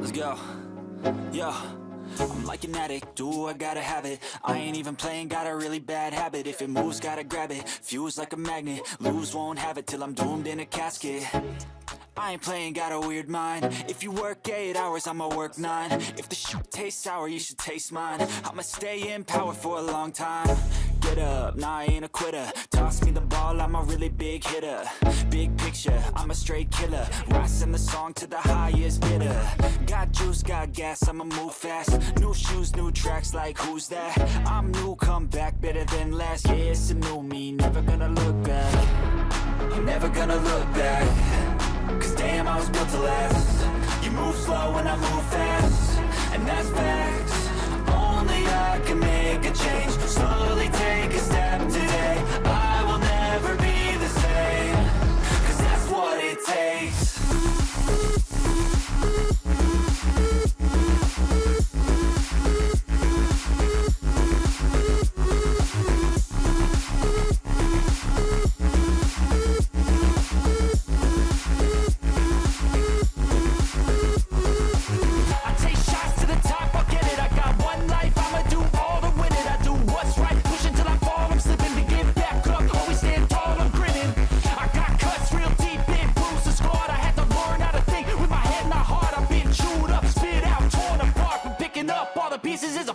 Let's go. Yo, I'm like an addict, do I gotta have it. I ain't even playing, got a really bad habit. If it moves, gotta grab it, fuse like a magnet. Lose, won't have it till I'm doomed in a casket. I ain't playing, got a weird mind. If you work 8 hours, I'ma work 9. If the shit tastes sour, you should taste mine. I'ma stay in power for a long time. Get up, nah, I ain't a quitter. Toss me the ball, I'm a really big hitter. Big picture, I'm a straight killer. Rising the song to the highest bidder. Got juice, got gas, I'ma move fast. New shoes, new tracks, like who's that? I'm new, come back, better than last. Yeah, it's a new me, never gonna look back. I'm never gonna look back. Cause damn, I was built to last. You move slow and I move fast, and that's facts. Only I can make a change. Slowly take a step today.